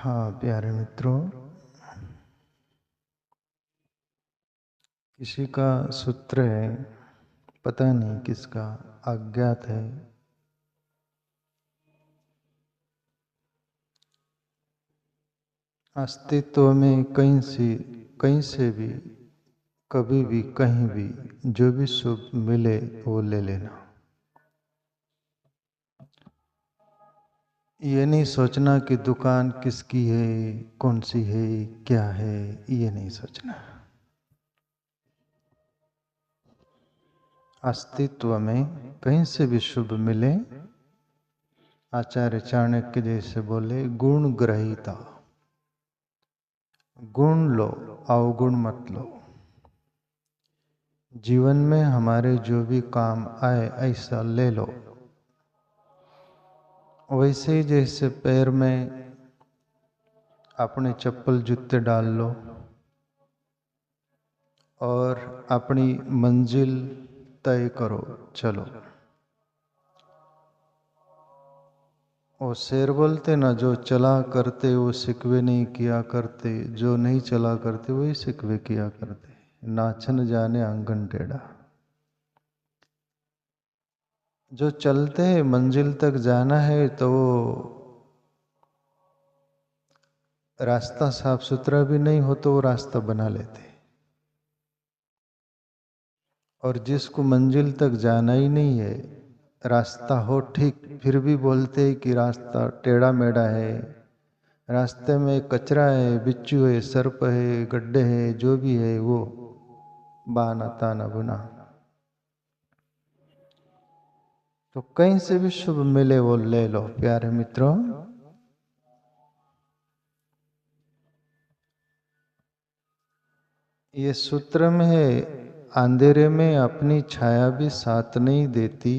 हाँ प्यारे मित्रों, किसी का सूत्र है, पता नहीं किसका, अज्ञात है। अस्तित्व में कहीं से भी, कभी भी, कहीं भी जो भी शुभ मिले वो ले लेना। ये नहीं सोचना कि दुकान किसकी है, कौन सी है, क्या है, ये नहीं सोचना। अस्तित्व में कहीं से भी शुभ मिले, आचार्य चाणक्य जैसे बोले, गुण ग्रहीता, गुण लो, अवगुण मत लो। जीवन में हमारे जो भी काम आए ऐसा ले लो। वैसे ही जैसे पैर में अपने चप्पल जूते डाल लो और अपनी मंजिल तय करो, चलो। वो शेर बोलते ना, जो चला करते वो सिकवे नहीं किया करते, जो नहीं चला करते वही सिकवे किया करते। नाचन जाने आंगन टेढ़ा। जो चलते हैं मंजिल तक जाना है तो वो रास्ता साफ सुथरा भी नहीं हो तो वो रास्ता बना लेते। और जिसको मंजिल तक जाना ही नहीं है, रास्ता हो ठीक, फिर भी बोलते हैं कि रास्ता टेढ़ा मेढ़ा है, रास्ते में कचरा है, बिच्छू है, सर्प है, गड्ढे है, जो भी है वो बाना ताना बुना। तो कहीं से भी शुभ मिले वो ले लो प्यारे मित्रों। ये सूत्र में है, अंधेरे में अपनी छाया भी साथ नहीं देती,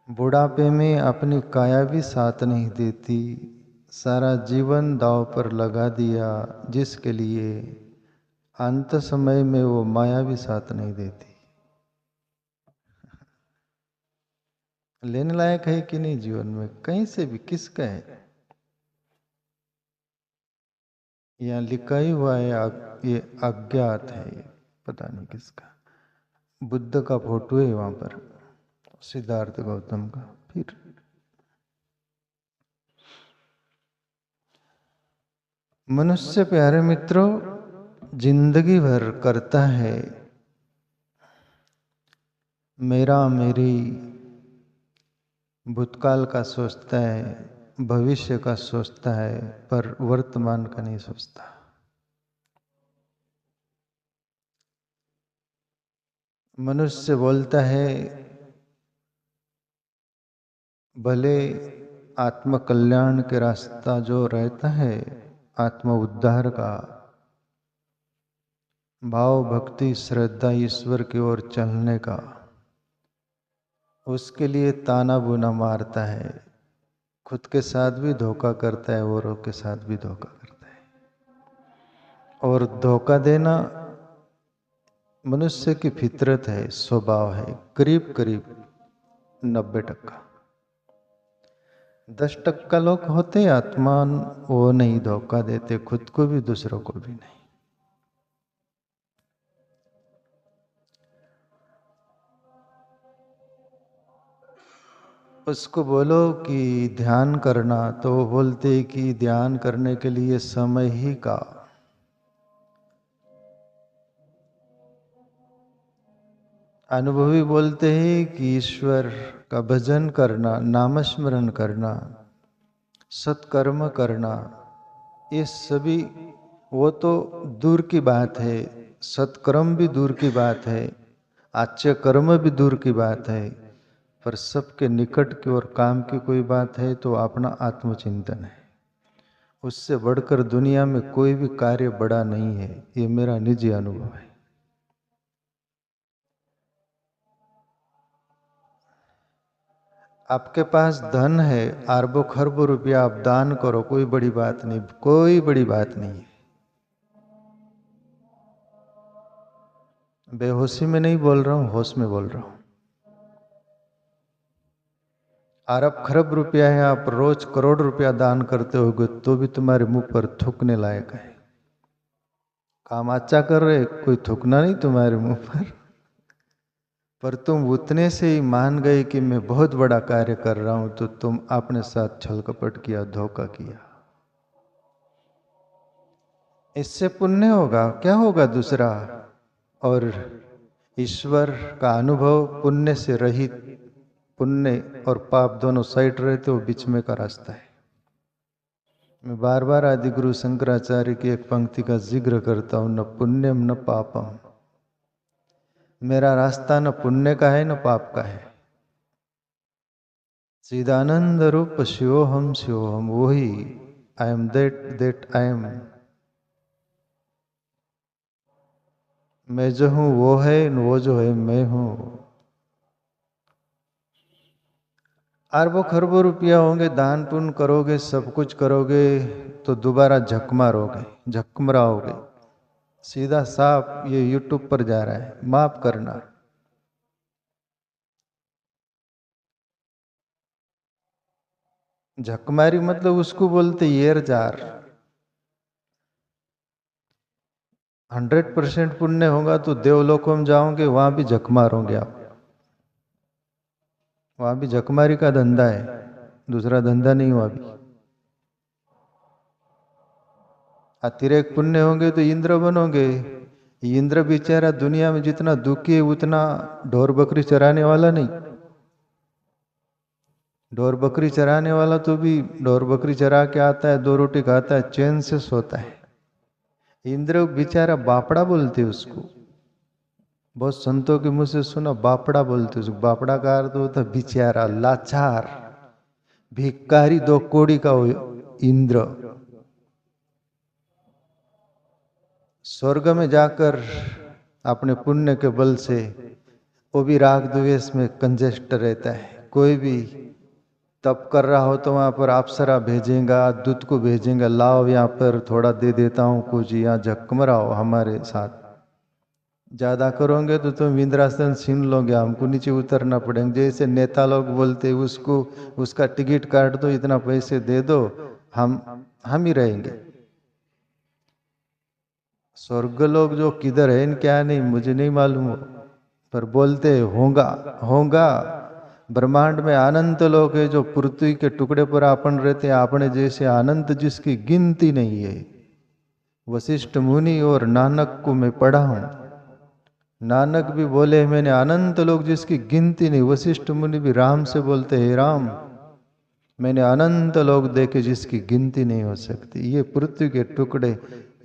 बुढ़ापे में अपनी काया भी साथ नहीं देती, सारा जीवन दांव पर लगा दिया जिसके लिए, अंत समय में वो माया भी साथ नहीं देती। लेने लायक है कि नहीं जीवन में, कहीं से भी, किसका है? यहाँ लिखा ही हुआ है, ये अज्ञात है, ये पता नहीं किसका। बुद्ध का फोटो है वहां पर, सिद्धार्थ गौतम का। फिर मनुष्य प्यारे मित्रों जिंदगी भर करता है मेरा मेरी, भूतकाल का सोचता है, भविष्य का सोचता है, पर वर्तमान का नहीं सोचता। मनुष्य बोलता है भले आत्म कल्याण के रास्ता जो रहता है, आत्म उद्धार का, भाव भक्ति श्रद्धा ईश्वर की ओर चलने का, उसके लिए ताना बुना मारता है, खुद के साथ भी धोखा करता है, औरों के साथ भी धोखा करता है। और धोखा देना मनुष्य की फितरत है, स्वभाव है, करीब करीब 90%। 10% लोग होते आत्मान, वो नहीं धोखा देते, खुद को भी दूसरों को भी नहीं। उसको बोलो कि ध्यान करना, तो वो बोलते कि ध्यान करने के लिए समय ही का। अनुभवी बोलते हैं कि ईश्वर का भजन करना, नामस्मरण करना, सत्कर्म करना, ये सभी, वो तो दूर की बात है, सत्कर्म भी दूर की बात है, आच्य कर्म भी दूर की बात है, पर सबके निकट की और काम की कोई बात है तो अपना आत्मचिंतन है। उससे बढ़कर दुनिया में कोई भी कार्य बड़ा नहीं है, ये मेरा निजी अनुभव है। आपके पास धन है, अरबों खरबों रुपया आप दान करो, कोई बड़ी बात नहीं, कोई बड़ी बात नहीं है। बेहोशी में नहीं बोल रहा हूं, होश में बोल रहा हूं। अरब खरब रुपया है, आप रोज करोड़ रुपया दान करते होगे तो भी तुम्हारे मुंह पर थूकने लायक है। काम अच्छा कर रहे, कोई थूकना नहीं तुम्हारे मुंह पर तुम उतने से ही मान गए कि मैं बहुत बड़ा कार्य कर रहा हूं, तो तुम अपने साथ छल कपट किया, धोखा किया। इससे पुण्य होगा क्या होगा दूसरा? और ईश्वर का अनुभव पुण्य से रहित, पुण्य और पाप दोनों साइड रहते हो, बीच में का रास्ता है। मैं बार बार आदि गुरु शंकराचार्य की एक पंक्ति का जिक्र करता हूं, न पुण्यम न पापम। मेरा रास्ता न पुण्य का है न पाप का है। चिदानंद रूप शिवोहम शिवोहम, वही I am that I am. मैं जो हूं वो है, वो जो है मैं हूं। अरबों खरबों रुपया होंगे, दान पुण्य करोगे, सब कुछ करोगे, तो दोबारा झक मारोगे, झकमराओगे। सीधा साफ ये यूट्यूब पर जा रहा है, माफ करना। झकमारी मतलब उसको बोलते येर जार। 100% पुण्य होगा तो देवलोकों में जाओगे, वहां भी झक मारोगे आप। वहां भी झकमारी का धंधा है, दूसरा धंधा नहीं हुआ अभी। अतिरेक पुण्य होंगे तो इंद्र बनोगे। इंद्र बेचारा दुनिया में जितना दुखी है उतना ढोर बकरी चराने वाला नहीं। ढोर बकरी चराने वाला तो भी ढोर बकरी चरा के आता है, 2 रोटी खाता है, चैन से सोता है। इंद्र बेचारा बापड़ा बोलते उसको, बहुत संतों के मुंह से सुना, बापड़ा बोलते उसको। बापड़ा का अर्थ होता बेचारा, लाचार, भिखारी, 2 कोड़ी का इंद्र। स्वर्ग में जाकर अपने पुण्य के बल से वो भी राग द्वेष में कंजेस्ट रहता है। कोई भी तप कर रहा हो तो वहां पर अप्सरा भेजेगा, दूत को भेजेगा, लाओ यहाँ पर थोड़ा दे देता हूँ कुछ, यहाँ झकमराओ हमारे साथ। ज्यादा करोगे तो तुम इंद्रासन छीन लोगे, हमको नीचे उतरना पड़ेगा। जैसे नेता लोग बोलते उसको, उसका टिकट काट दो, इतना पैसे दे दो, हम ही रहेंगे। स्वर्ग लोग जो किधर है क्या नहीं मुझे नहीं मालूम, पर बोलते होगा होगा। ब्रह्मांड में अनंत लोग है, जो पृथ्वी के टुकड़े पर अपन रहते हैं, अपने जैसे अनंत जिसकी गिनती नहीं है। वशिष्ठ मुनि और नानक को मैं पढ़ा हूं। नानक भी बोले मैंने अनंत लोग जिसकी गिनती नहीं। वशिष्ठ मुनि भी राम से बोलते हे राम, मैंने अनंत लोग देखे जिसकी गिनती नहीं हो सकती। ये पृथ्वी के टुकड़े,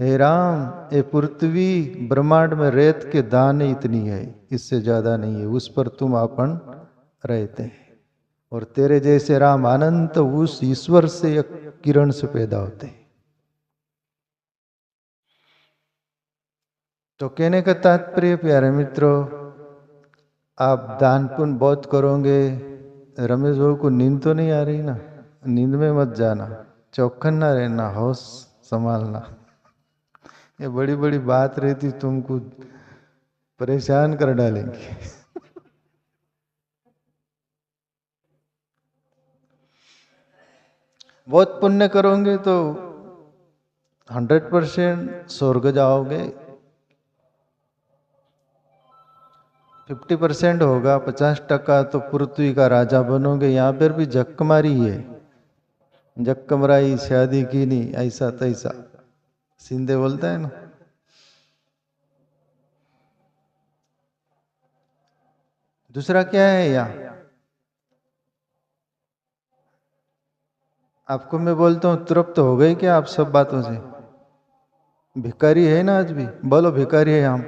हे राम, ये पृथ्वी ब्रह्मांड में रेत के दाने इतनी है, इससे ज्यादा नहीं है। उस पर तुम अपन रहते हैं, और तेरे जैसे राम अनंत उस ईश्वर से एक किरण से पैदा होते हैं। तो कहने का तात्पर्य प्यारे मित्रों, आप दान पुण्य बहुत करोगे। रमेश बाबू को नींद तो नहीं आ रही ना? नींद में मत जाना, चौकन ना रहना, होश संभालना। ये बड़ी बड़ी बात रहती, तुमको परेशान कर डालेंगे। बहुत पुण्य करोगे तो 100% स्वर्ग जाओगे। 50% होगा, 50% तो पृथ्वी का राजा बनोगे। यहाँ पर भी झक्कमारी है, झक्कमराई, शादी की नहीं, ऐसा तैसा सिंधे बोलता है ना। दूसरा क्या है यहाँ? आपको मैं बोलता हूँ, तृप्त हो गए क्या आप सब बातों से? भिखारी है ना आज भी? बोलो भिखारी है हम।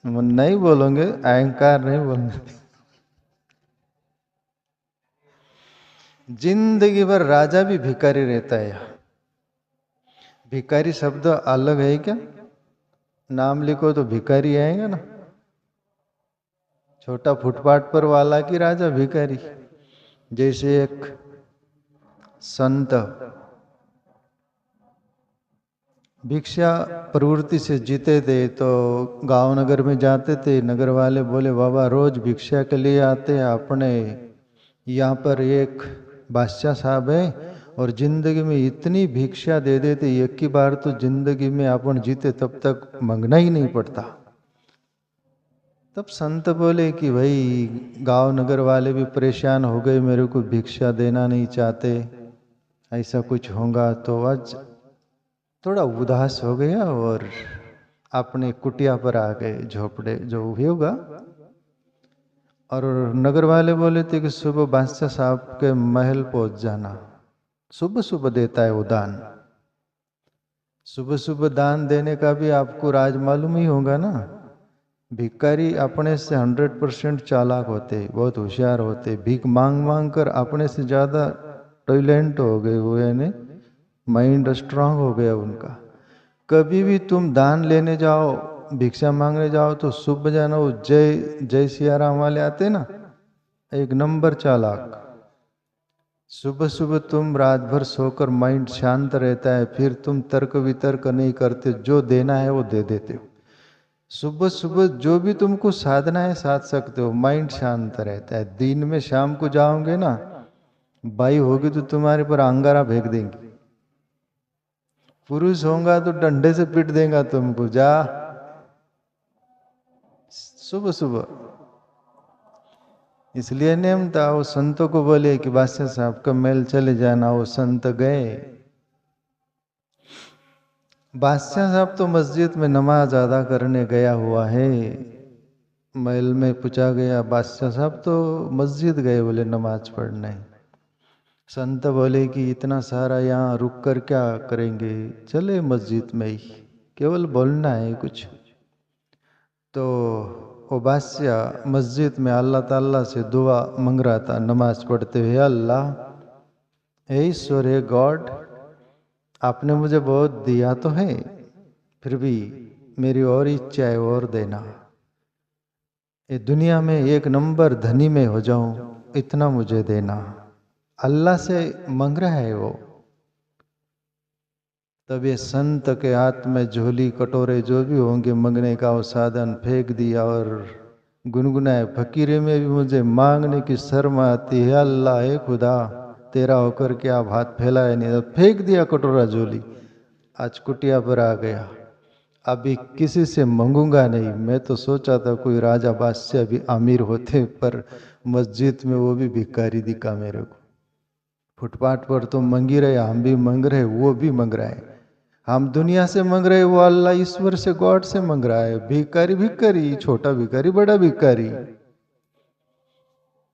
नहीं बोलोगे, अहंकार नहीं बोलना। जिंदगी भर राजा भी भिखारी रहता है यहाँ। भिखारी शब्द अलग है क्या? नाम लिखो तो भिखारी आएगा ना। छोटा फुटपाथ पर वाला की राजा भिखारी। जैसे एक संत भिक्षा प्रवृत्ति से जीते थे, तो गांव नगर में जाते थे। नगर वाले बोले बाबा रोज भिक्षा के लिए आते हैं, अपने यहाँ पर एक बादशाह साहब है और जिंदगी में इतनी भिक्षा दे देते, एक ही बार तो जिंदगी में अपन जीते तब तक मांगना ही नहीं पड़ता। तब संत बोले कि भाई गांव नगर वाले भी परेशान हो गए, मेरे को भिक्षा देना नहीं चाहते, ऐसा कुछ होगा। तो आज थोड़ा उदास हो गया और अपने कुटिया पर आ गए, झोपड़े जो होगा। और नगर वाले बोले थे कि सुबह बादशाह साहब के महल पहुंच जाना, सुबह सुबह देता है वो दान। सुबह सुबह दान देने का भी आपको राज मालूम ही होगा ना। भिखारी अपने से 100% चालाक होते, बहुत होशियार होते, भीख मांग मांग कर अपने से ज्यादा टैलेंट हो गए वो, यानी माइंड स्ट्रांग हो गया उनका। कभी भी तुम दान लेने जाओ, भिक्षा मांगने जाओ तो सुबह जाना, वो जय जय सिया राम वाले आते ना, एक नंबर चालाक। सुबह सुबह तुम रात भर सोकर माइंड शांत रहता है, फिर तुम तर्क वितर्क नहीं करते, जो देना है वो दे देते हो। सुबह सुबह जो भी तुमको साधना है साध सकते हो, माइंड शांत रहता है। दिन में शाम को जाओगे ना, बाई होगी तो तुम्हारे पर अंगारा फेंक देंगी, पुरुष होगा तो डंडे से पीट देगा तुमको, जा सुबह सुबह। इसलिए नियम था, वो संतों को बोले कि बादशाह साहब का महल चले जाना। वो संत गए। बादशाह साहब तो मस्जिद में नमाज अदा करने गया हुआ है। महल में पूछा गया, बादशाह साहब तो मस्जिद गए, बोले नमाज पढ़ने। संत बोले कि इतना सारा यहाँ रुक कर क्या करेंगे, चले मस्जिद में ही, केवल बोलना है कुछ। तो वो बादशाह मस्जिद में अल्लाह ताला से दुआ मांग रहा था, नमाज पढ़ते हुए, अल्लाह, हे ईश्वर, हे गॉड, आपने मुझे बहुत दिया तो है, फिर भी मेरी और इच्छा है और देना। ये दुनिया में एक नंबर धनी में हो जाऊं, इतना मुझे देना। अल्लाह से मांग रहा है वो। तब ये संत के हाथ में झोली कटोरे जो भी होंगे मंगने का, वो साधन फेंक दिया और गुनगुनाए, फकीरे में भी मुझे मांगने की शर्म आती है, अल्लाह है खुदा, तेरा होकर के आप हाथ फैलाए नहीं। तो फेंक दिया कटोरा झोली, आज कुटिया पर आ गया। अभी किसी से मांगूंगा नहीं। मैं तो सोचा था कोई राजा बादशाह भी अमीर होते, पर मस्जिद में वो भी भिखारी दिखा मेरे को। फुटपाथ पर तो मंग ही रहे, हम भी मंग रहे, वो भी मंग रहा है। हम दुनिया से मंग रहे, वो अल्लाह ईश्वर से, गॉड से मंग रहा है। भिखारी भिखारी, छोटा भिखारी बड़ा भिखारी।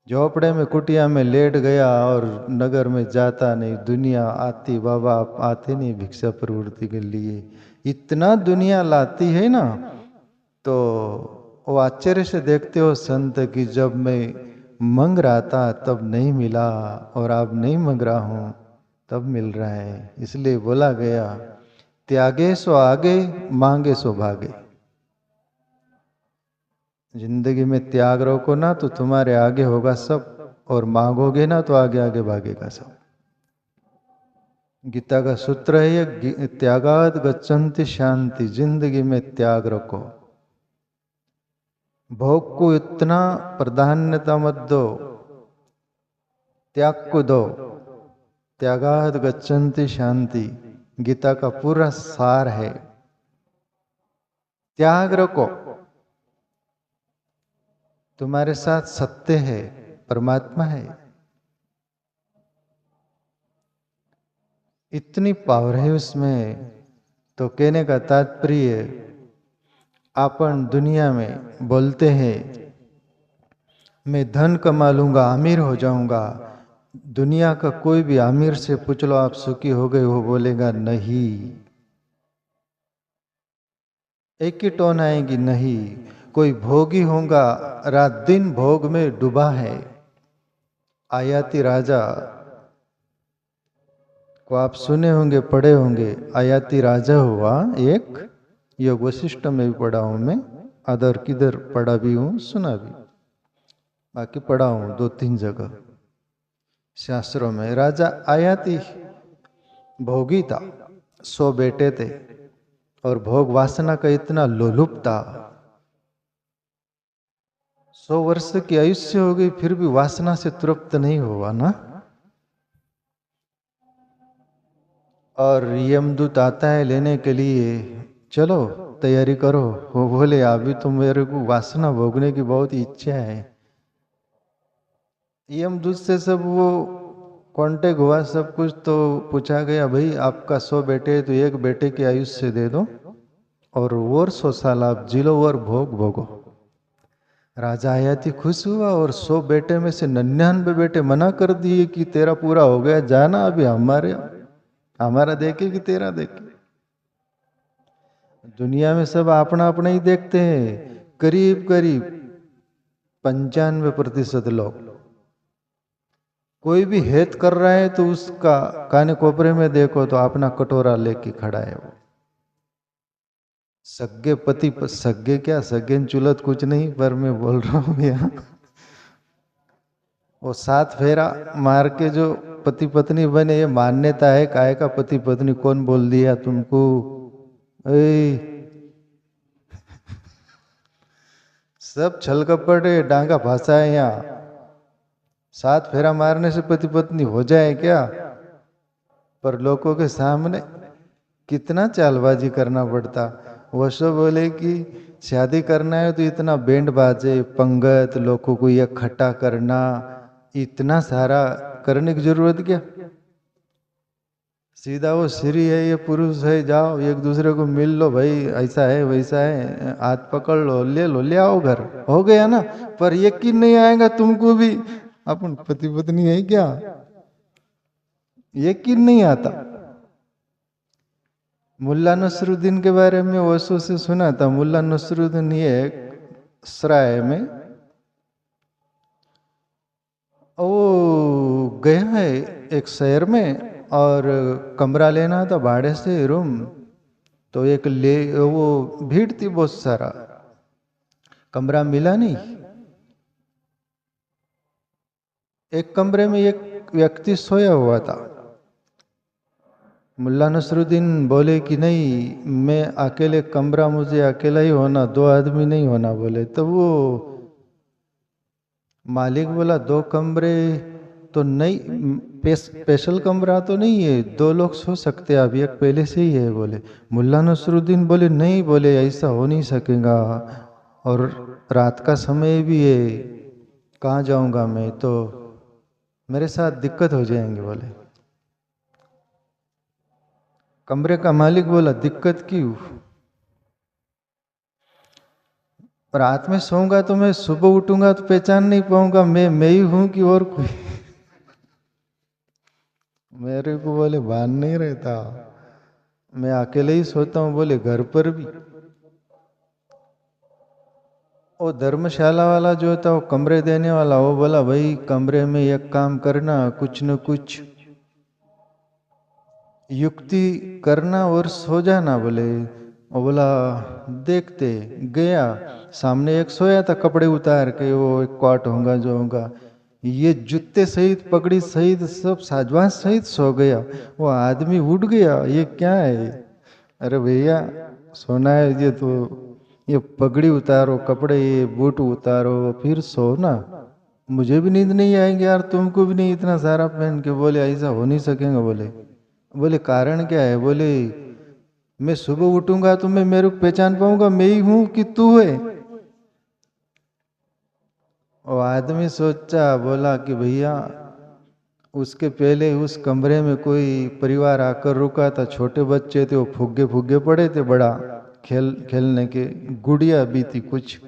झोपड़े में कुटिया में लेट गया और नगर में जाता नहीं। दुनिया आती, बाबा आप आते नहीं भिक्षा प्रवृत्ति के लिए, इतना दुनिया लाती है ना। तो वो आश्चर्य से देखते हो संत की, जब मैं मंग रहा था तब नहीं मिला, और अब नहीं मंग रहा हूं तब मिल रहा है। इसलिए बोला गया, त्यागे सो आगे, मांगे सो भागे। जिंदगी में त्याग रखो ना तो तुम्हारे आगे होगा सब, और मांगोगे ना तो आगे आगे भागेगा सब। गीता का सूत्र है ये, त्यागाद गच्छन्ति शांति। जिंदगी में त्याग रखो, भोग को इतना प्राधान्यता मत दो, त्याग को दो। त्यागाद गच्छन्ति शांति गीता का पूरा सार है। त्याग रखो, तुम्हारे साथ सत्य है, परमात्मा है, इतनी पावर है उसमें। तो कहने का तात्पर्य, अपन दुनिया में बोलते हैं मैं धन कमा लूंगा, अमीर हो जाऊंगा। दुनिया का कोई भी अमीर से पूछ लो आप सुखी हो गए, वो बोलेगा नहीं। एक ही टोन आएगी, नहीं। कोई भोगी होगा, रात दिन भोग में डूबा है। आयाती राजा को आप सुने होंगे, पढ़े होंगे। आयाती राजा हुआ एक, योग वशिष्ठ में भी पढ़ा हूं मैं, अदर किधर पढ़ा भी हूं, सुना भी, बाकी पढ़ा हूं 2-3 जगह शास्त्रों में। राजा आयाती भोगी था, 100 बेटे थे, और भोग वासना का इतना लोलुप था। 100 वर्ष की आयुष्य हो गई फिर भी वासना से तृप्त नहीं हुआ ना। और यमदूत आता है लेने के लिए, चलो तैयारी करो। वो बोले अभी तो मेरे को वासना भोगने की बहुत इच्छा है। यमदूत से सब वो कांटेक्ट हुआ सब कुछ, तो पूछा गया भाई आपका 100 बेटे तो एक बेटे की आयुष्य दे दो और 100 साल आप जी लो और भोग भोगो। राजा हयाती खुश हुआ और 100 बेटे में से 99 बेटे मना कर दिए कि तेरा पूरा हो गया, जाना अभी हमारा देखे कि तेरा देखे। दुनिया में सब अपना अपना ही देखते हैं। करीब करीब 95% लोग, कोई भी हेत कर रहा है तो उसका काने कोपरे में देखो तो अपना कटोरा लेके खड़ा है वो। सगे पति सगे क्या सगे चुलत कुछ नहीं, पर मैं बोल रहा हूं यहाँ वो 7 फेरा मार के जो पति पत्नी बने, ये मान्यता है। काय का पति पत्नी कौन बोल दिया तुमको? सब छल कपट है, डांगा भाषा है यहाँ। 7 फेरा मारने से पति पत्नी हो जाए क्या? पर लोगों के सामने कितना चालबाजी करना पड़ता। वो सब बोले कि शादी करना है तो इतना बैंड बाजे पंगत लोगों को इकट्ठा करना, इतना सारा करने की जरूरत क्या? सीधा वो स्त्री है ये पुरुष है, जाओ एक दूसरे को मिल लो भाई, ऐसा है वैसा है, हाथ पकड़ लो, ले आओ घर, हो गया ना। पर यकीन नहीं आएगा तुमको भी अपन पति पत्नी है क्या, यकीन नहीं आता। मुल्ला नसरुद्दीन के बारे में ओशो से सुना था। मुल्ला नसरुद्दीन ये सराय में वो गया है एक शहर में और कमरा लेना था भाड़े से रूम। तो एक ले वो भीड़ थी बहुत सारा, कमरा मिला नहीं। एक कमरे में एक व्यक्ति सोया हुआ था। मुल्ला नसरुद्दीन बोले कि नहीं मैं अकेले, कमरा मुझे अकेला ही होना, 2 आदमी नहीं होना बोले। तो वो मालिक बोला 2 कमरे तो नहीं, स्पेशल कमरा तो नहीं है, 2 लोग सो सकते हैं, अभी एक पहले से ही है बोले। मुल्ला नसरुद्दीन बोले नहीं, बोले ऐसा हो नहीं सकेगा और रात का समय भी है, कहाँ जाऊंगा मैं, तो मेरे साथ दिक्कत हो जाएंगे बोले। कमरे का मालिक बोला दिक्कत क्यों? रात में सोऊंगा तो मैं सुबह उठूंगा तो पहचान नहीं पाऊंगा मैं ही हूं कि और कोई। मेरे को बोले भान नहीं रहता, मैं अकेले ही सोता हूँ बोले, घर पर भी। वो धर्मशाला वाला जो था वो कमरे देने वाला, वो बोला भाई कमरे में एक काम करना, कुछ न कुछ युक्ति करना और सो जाना बोले। वो बोला देखते गया, सामने एक सोया था कपड़े उतार के, वो एक क्वाट होगा जो होगा, ये जूते सहित पगड़ी सहित सब साजवान सहित सो गया। वो आदमी उठ गया, ये क्या है? अरे भैया सोना है ये तो, ये पगड़ी उतारो, कपड़े ये बूट उतारो फिर सो ना। मुझे भी नींद नहीं आएगी यार, तुमको भी नहीं, इतना सारा पहन के। बोले ऐसा हो नहीं सकेगा बोले। बोले कारण क्या है? बोले मैं सुबह उठूंगा तो मैं मेरे को पहचान पाऊंगा मैं ही हूं कि तू है? वो आदमी सोचा, बोला कि भैया उसके पहले उस कमरे में कोई परिवार आकर रुका था, छोटे बच्चे थे, वो फुग्गे फुग्गे पड़े थे, बड़ा खेलने के गुड़िया भी थी कुछ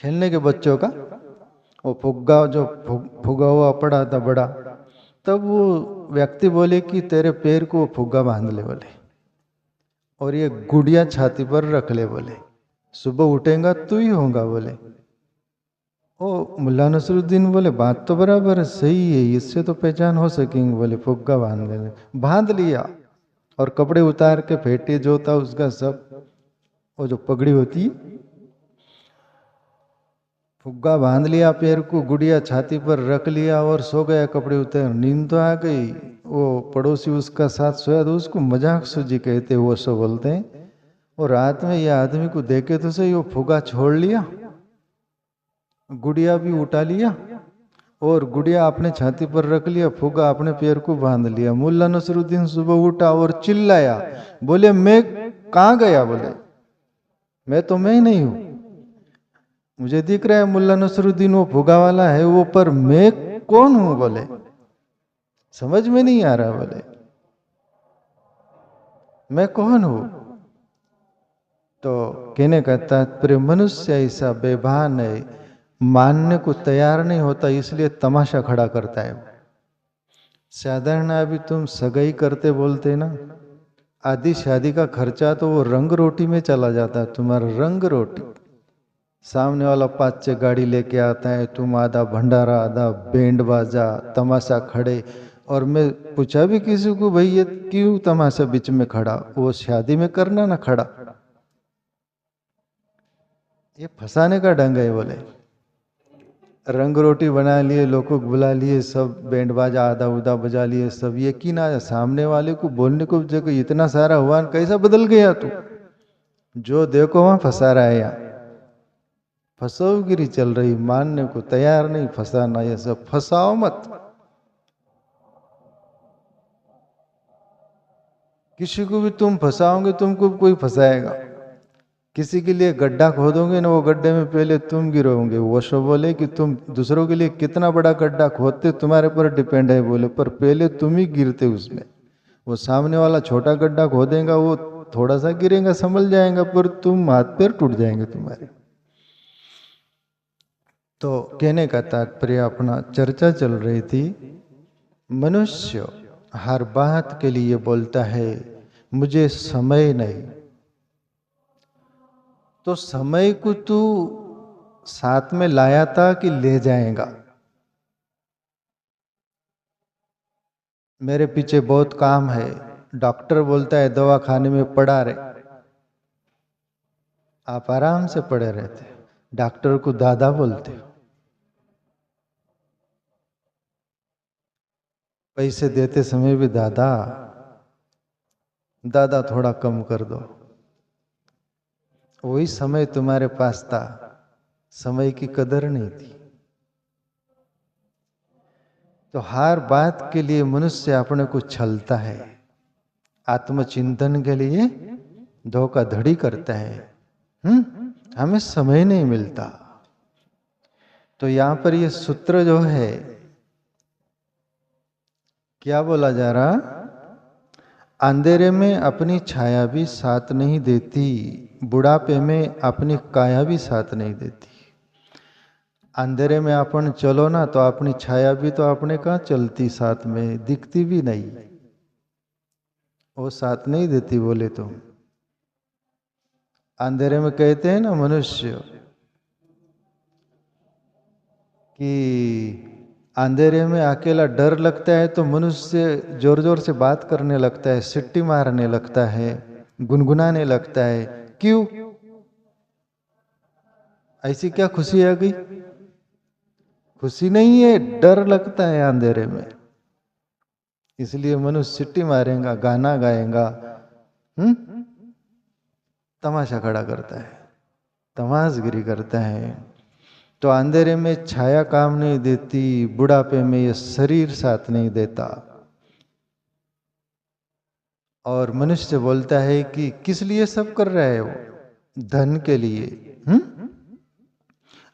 खेलने के बच्चों का, वो फुग्गा जो फुगा हुआ पड़ा था बड़ा। तब वो व्यक्ति बोले कि तेरे पैर को वो फुग्गा बांध ले बोले और ये गुड़िया छाती पर रख ले बोले, सुबह उठेगा तू ही होगा बोले। ओ मुल्ला नसरुद्दीन बोले बात तो बराबर है, सही है, इससे तो पहचान हो सकेंगे बोले, फुग्गा बांध लेने। बांध लिया और कपड़े उतार के फेटे जो था उसका सब, वो जो पगड़ी होती है, फुग्गा बांध लिया पैर को, गुड़िया छाती पर रख लिया और सो गया कपड़े उतार। नींद तो आ गई। वो पड़ोसी उसका साथ सोया तो उसको मजाक सूझी कहते, वो सो बोलते हैं। और रात में ये आदमी को देखे तो सही, वो फुग्गा छोड़ लिया गुड़िया भी उठा लिया और गुड़िया अपने छाती पर रख लिया, फुगा अपने पैर को बांध लिया। मुल्ला नसरुद्दीन सुबह उठा और चिल्लाया, बोले मैं कहाँ गया? बोले मैं तो मैं ही नहीं हूं, मुझे दिख रहा है मुल्ला नसरुद्दीन वो फुगा वाला है वो, पर मैं कौन हूं? बोले समझ में नहीं आ रहा, बोले मैं कौन हूं? तो कहने का तात्पर्य मनुष्य ऐसा बेभान है, मानने को तैयार नहीं होता, इसलिए तमाशा खड़ा करता है। साधारण अभी तुम सगाई करते बोलते ना, आधी शादी का खर्चा तो वो रंग रोटी में चला जाता है, तुम्हारा रंग रोटी। सामने वाला 5-6 गाड़ी लेके आता है, तुम आधा भंडारा आधा बैंड बाजा तमाशा खड़े। और मैं पूछा भी किसी को, भाई ये क्यों तमाशा बीच में खड़ा? वो शादी में करना ना खड़ा, ये फंसाने का ढंग है। बोले रंग रोटी बना लिए, लोगों को बुला लिए, सब बैंड बाजा आधा उदा बजा लिए, सब ये की ना सामने वाले को बोलने को जगह इतना सारा हुआ, कैसा बदल गया तू? जो देखो वहां फंसा रहा है, यहाँ फसाओगिरी चल रही, मानने को तैयार नहीं, फंसाना ये सब। फंसाओ मत, किसी को भी तुम फंसाओगे तुमको कोई फंसाएगा। किसी के लिए गड्ढा खोदोगे ना, वो गड्ढे में पहले तुम गिरोगे। वो शो बोले कि तुम दूसरों के लिए कितना बड़ा गड्ढा खोदते तुम्हारे पर डिपेंड है, बोले पर पहले तुम ही गिरते उसमें। वो सामने वाला छोटा गड्ढा खोदेगा, वो थोड़ा सा गिरेगा संभल जाएगा, पर तुम हाथ पैर टूट जाएंगे तुम्हारे। तो कहने का तात्पर्य, अपना चर्चा चल रही थी, मनुष्य हर बात के लिए बोलता है मुझे समय नहीं। तो समय को तू साथ में लाया था कि ले जाएगा? मेरे पीछे बहुत काम है, डॉक्टर बोलता है दवा खाने में पड़ा रहे, आप आराम से पड़े रहते, डॉक्टर को दादा बोलते हो, पैसे देते समय भी दादा दादा थोड़ा कम कर दो। वही समय तुम्हारे पास था, समय की कदर नहीं थी। तो हर बात के लिए मनुष्य अपने को छलता है, आत्मचिंतन के लिए धोखाधड़ी करता है। हमें समय नहीं मिलता। तो यहां पर ये सूत्र जो है, क्या बोला जा रहा? अंधेरे में अपनी छाया भी साथ नहीं देती, बुढ़ापे में अपनी काया भी साथ नहीं देती। अंधेरे में अपन चलो ना तो अपनी छाया भी तो अपने कहाँ चलती, साथ में दिखती भी नहीं, वो साथ नहीं देती। बोले तो अंधेरे में कहते हैं ना मनुष्य कि अंधेरे में अकेला डर लगता है तो मनुष्य जोर जोर से बात करने लगता है, सिट्टी मारने लगता है, गुनगुनाने लगता है। क्यों? ऐसी क्या खुशी आ गई? खुशी नहीं है, डर लगता है अंधेरे में, इसलिए मनुष्य सिट्टी मारेगा, गाना गाएगा, तमाशा खड़ा करता है, तमाशगिरी करता है। तो अंधेरे में छाया काम नहीं देती, बुढ़ापे में ये शरीर साथ नहीं देता। और मनुष्य बोलता है कि किस लिए सब कर रहा है वो? धन के लिए।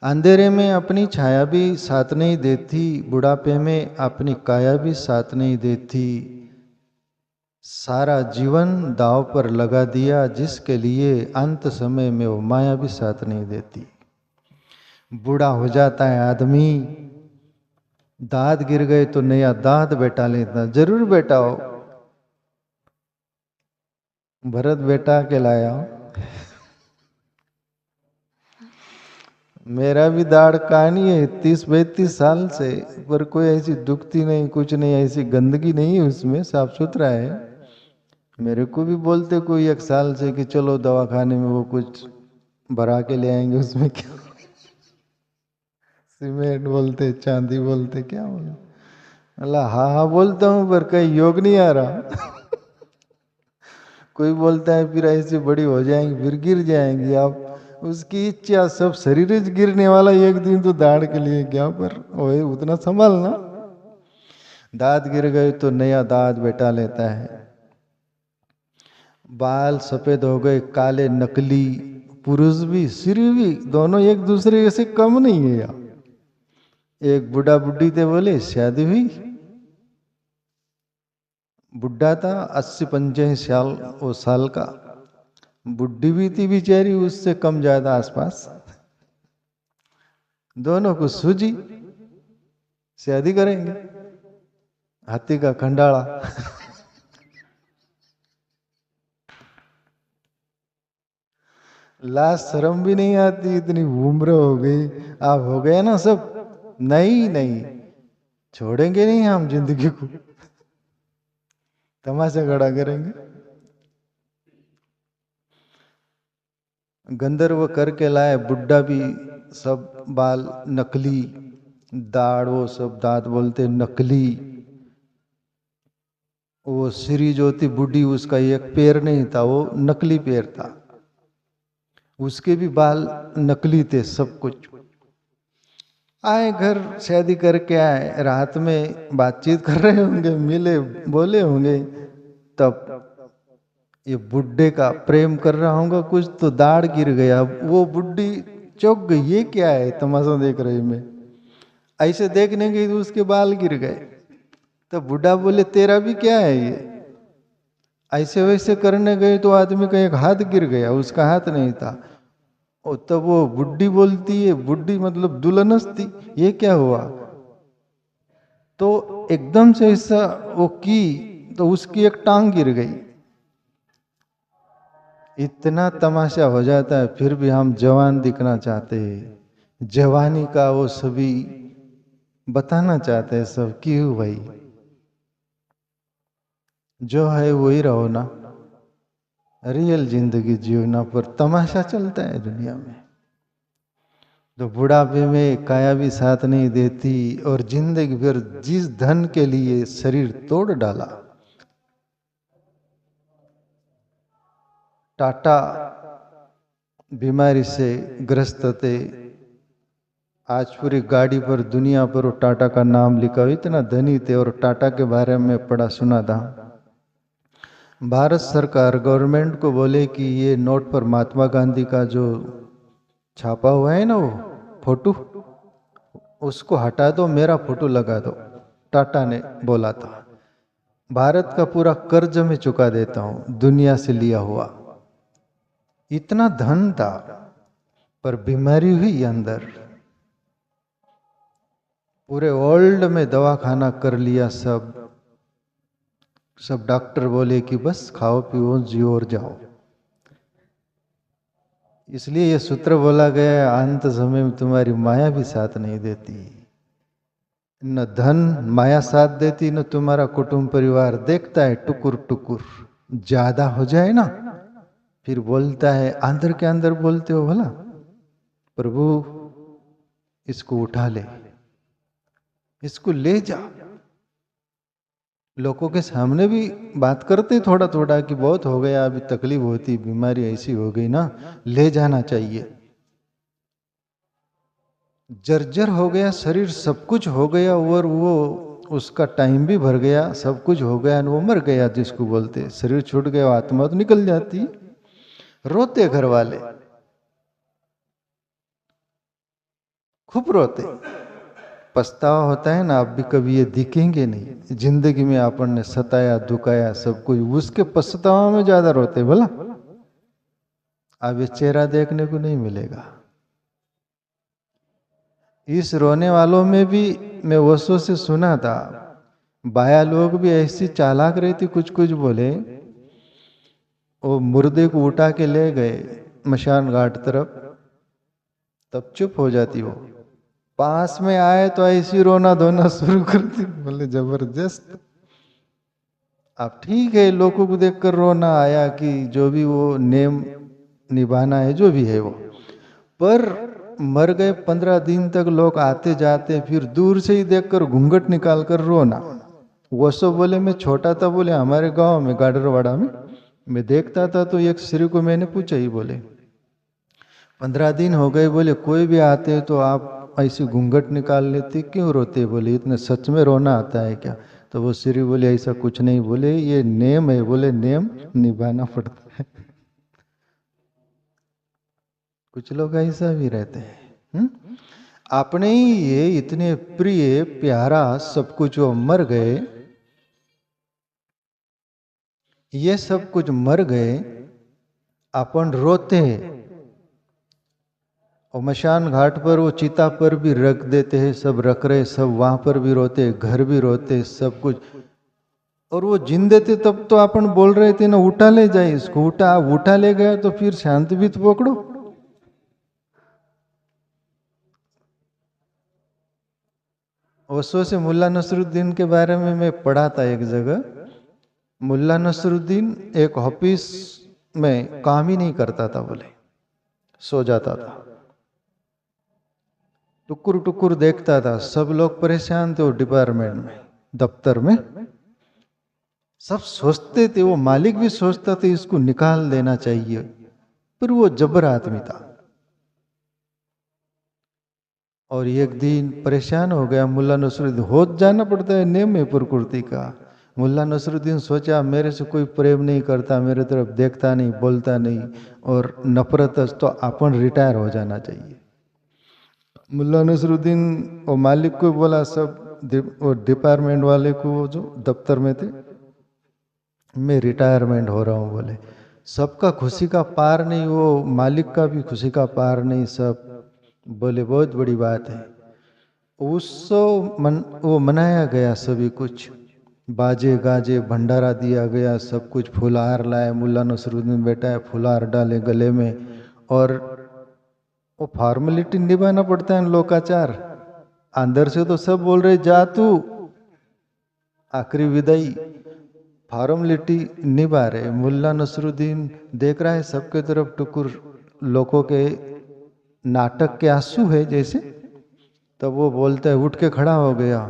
अंधेरे में अपनी छाया भी साथ नहीं देती, बुढ़ापे में अपनी काया भी साथ नहीं देती। सारा जीवन दांव पर लगा दिया जिसके लिए अंत समय में वो माया भी साथ नहीं देती। बूढ़ा हो जाता है आदमी, दांत गिर गए तो नया दांत बैठा लेता, जरूर बैठाओ, भरत बेटा के लाया। मेरा भी दाढ़ कहानी है 30-32 साल से, पर कोई ऐसी दुखती नहीं, कुछ नहीं, ऐसी गंदगी नहीं है उसमें, साफ सुथरा है। मेरे को भी बोलते कोई 1 साल से कि चलो दवाखाने में वो कुछ भरा के ले आएंगे, उसमें क्या सीमेंट बोलते, चांदी बोलते, क्या बोलते? अल्लाह हाँ हाँ बोलता हूँ, पर कहीं योग नहीं आ रहा। कोई बोलता है फिर ऐसी बड़ी हो जाएंगी, फिर गिर जाएंगी आप, उसकी इच्छा सब शरीर गिरने वाला, एक दिन तो दाढ़ के लिए क्या, पर वही उतना संभालना। दांत गिर गए तो नया दांत बैठा लेता है। बाल सफेद हो गए, काले नकली, पुरुष भी स्त्री भी दोनों एक दूसरे से कम नहीं है यार। एक बुढ़ा बुढ़ी थे, बोले शादी हुई, बुढ़ा था 80-85 साल वो साल का, बुढ़ी भी थी बेचारी उससे कम ज्यादा आसपास, दोनों को सूझी शादी करेंगे। हाथी का खंडाला। लाश शर्म भी नहीं आती, इतनी उम्र हो गई, आप हो गए ना सब, नहीं नहीं छोड़ेंगे नहीं हम जिंदगी को, तमाशा खड़ा करेंगे। गंधर्व करके लाए, बुड्ढा भी सब बाल नकली, दाढ़ वो सब दांत बोलते नकली, वो श्री ज्योति बुढ़ी उसका एक पैर नहीं था, वो नकली पैर था, उसके भी बाल नकली थे, सब कुछ। आए घर, शादी करके आए, रात में बातचीत कर रहे होंगे, मिले बोले होंगे, तब ये बुड्ढे का प्रेम कर रहा होगा कुछ, तो दाढ़ गिर गया, वो बुड्ढी चौंक गई, ये क्या है तमाशा देख रही मैं, ऐसे देखने गई तो उसके बाल गिर गए। तो बुढ़ा बोले तेरा भी क्या है ये, ऐसे वैसे करने गए तो आदमी का एक हाथ गिर गया, उसका हाथ नहीं था। ओ तब वो बुड्ढी बोलती है, बुड्ढी मतलब दुल्हनस थी, ये क्या हुआ, तो एकदम से ऐसा वो की तो उसकी एक टांग गिर गई। इतना तमाशा हो जाता है, फिर भी हम जवान दिखना चाहते हैं, जवानी का वो सभी बताना चाहते हैं सब, क्यों भाई, जो है वही रहो ना, रियल जिंदगी जीवना, पर तमाशा चलता है दुनिया में। तो बुढ़ापे में काया भी साथ नहीं देती, और जिंदगी भर जिस धन के लिए शरीर तोड़ डाला। टाटा बीमारी से ग्रस्त थे, आज पूरी गाड़ी पर दुनिया पर वो टाटा का नाम लिखा, इतना धनी थे। और टाटा के बारे में पढ़ा सुना था, भारत सरकार गवर्नमेंट को बोले कि ये नोट पर महात्मा गांधी का जो छापा हुआ है ना वो फोटो, उसको हटा दो, मेरा फोटो लगा दो। टाटा ने बोला था, भारत का पूरा कर्ज में चुका देता हूं, दुनिया से लिया हुआ। इतना धन था, पर बीमारी हुई अंदर, पूरे वर्ल्ड में दवाखाना कर लिया, सब डॉक्टर बोले कि बस खाओ पियो जियो और जाओ। इसलिए ये सूत्र बोला गया, अंत समय में तुम्हारी माया भी साथ नहीं देती, न धन माया साथ देती, न तुम्हारा कुटुंब परिवार देखता है टुकुर टुकुर। ज्यादा हो जाए ना, फिर बोलता है, अंदर के अंदर बोलते हो, भला प्रभु इसको उठा ले, इसको ले जा। लोगों के सामने भी बात करते थोड़ा थोड़ा कि बहुत हो गया, अभी तकलीफ होती, बीमारी ऐसी हो गई ना, ले जाना चाहिए। जर्जर हो गया शरीर, सब कुछ हो गया, और वो उसका टाइम भी भर गया, सब कुछ हो गया, वो मर गया, जिसको बोलते शरीर छूट गया, आत्मा तो निकल जाती। रोते घर वाले, खूब रोते, पछतावा होता है ना, अब भी कभी ये दिखेंगे नहीं, जिंदगी में आपन ने सताया दुखाया सब कुछ, उसके पछतावा में ज्यादा रोते, भला अब ये चेहरा देखने को नहीं मिलेगा। इस रोने वालों में भी मैं वर्षों से सुना था, बाया लोग भी ऐसी चालाक रहती, कुछ कुछ बोले, वो मुर्दे को उठा के ले गए मशान घाट तरफ, तब चुप हो जाती वो, पास में आए तो ऐसी रोना धोना शुरू कर दी, बोले जबरदस्त। अब ठीक है, लोगों को देखकर रोना आया कि जो भी वो नेम निभाना है, जो भी है वो, पर मर गए 15 दिन तक लोग आते जाते, फिर दूर से ही देखकर घूंघट निकाल कर रोना। वो सब बोले, मैं छोटा था, बोले हमारे गांव में गाडरवाड़ा में मैं देखता था, तो एक स्त्री को मैंने पूछा ही, बोले 15 दिन हो गए, बोले कोई भी आते तो आप ऐसी घूंघट निकाल लेते, क्यों रोते? बोले इतने सच में रोना आता है क्या? तो वो श्री बोले ऐसा कुछ नहीं, बोले ये नेम है, बोले नेम निभाना पड़ता है। कुछ लोग ऐसा भी रहते हैं। आपने ही ये इतने प्रिय प्यारा सब कुछ वो मर गए, ये सब कुछ मर गए, अपन रोते हैं। और मशान घाट पर वो चिता पर भी रख देते हैं, सब रख रहे, सब वहां पर भी रोते, घर भी रोते, सब कुछ। और वो जिंदे थे तब तो अपन बोल रहे थे ना, उठा ले जाए इसको, उठा ले गया तो फिर शांति भी तो पकड़ो। ओशो से मुल्ला नसरुद्दीन के बारे में मैं पढ़ा था एक जगह। मुल्ला नसरुद्दीन एक ऑफिस में काम ही नहीं करता था, बोले सो जाता था, टुकुर टुकुर देखता था। सब लोग परेशान थे वो डिपार्टमेंट में, दफ्तर में। सब सोचते थे, वो मालिक भी सोचता था इसको निकाल देना चाहिए, पर वो जबर आदमी था। और एक दिन परेशान हो गया मुल्ला नसरुद्दीन, हो जाना पड़ता है नेम है प्रकृति का। मुल्ला नसरुद्दीन सोचा मेरे से कोई प्रेम नहीं करता, मेरे तरफ देखता नहीं, बोलता नहीं, और नफरत है, तो अपन रिटायर हो जाना चाहिए। मुल्ला नसरुद्दीन वो मालिक को बोला, सब वो डिपार्टमेंट वाले को, वो जो दफ्तर में थे, मैं रिटायरमेंट हो रहा हूँ। बोले सबका खुशी का पार नहीं, वो मालिक का भी खुशी का पार नहीं। सब बोले बहुत बड़ी बात है। वो मनाया गया, सभी कुछ बाजे गाजे भंडारा दिया गया, सब कुछ। फुलहार लाए, मुल्ला नसरुद्दीन बैठा है, फुलहार डाले गले में। और वो फॉर्मेलिटी निभाना पड़ता है, लोकाचार। अंदर से तो सब बोल रहे जा तू, आखिरी विदाई, फॉर्मेलिटी निभा रहे। मुल्ला नसरुद्दीन देख रहा है सबके तरफ, टुकुर, लोगों के नाटक के आंसू है जैसे। तब वो बोलता है, उठ के खड़ा हो गया,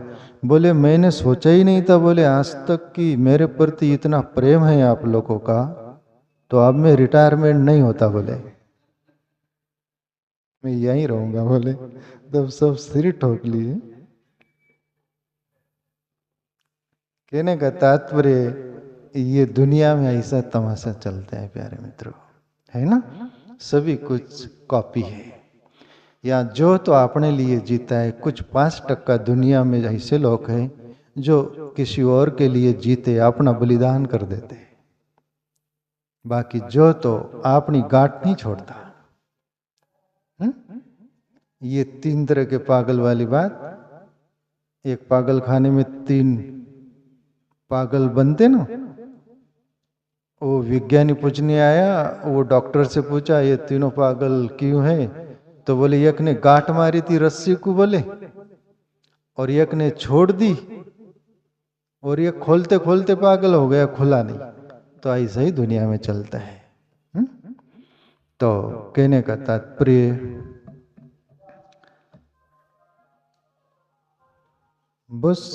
बोले मैंने सोचा ही नहीं था, बोले आज तक कि मेरे प्रति इतना प्रेम है आप लोगों का, तो अब मैं रिटायरमेंट नहीं होता, बोले मैं यहीं रहूंगा। बोले तब सब सिर ठोक लिए। कहने का तात्पर्य, ये दुनिया में ऐसा तमाशा चलता है प्यारे मित्रों, है ना? सभी कुछ कॉपी है। या जो तो अपने लिए जीता है, कुछ 5% दुनिया में ऐसे लोग हैं जो किसी और के लिए जीते, अपना बलिदान कर देते। बाकी जो तो अपनी गांठ नहीं छोड़ता। ये 3 तरह के पागल वाली बात। एक पागल खाने में 3 पागल बनते ना। वो विज्ञानी पूछने आया, वो डॉक्टर से पूछा ये तीनों पागल क्यों है? तो बोले एक ने गांठ मारी थी रस्सी को, बोले, और एक ने छोड़ दी, और ये खोलते खोलते पागल हो गया, खुला नहीं। तो ऐसा ही दुनिया में चलता है। तो कहने का तात्पर्य, बस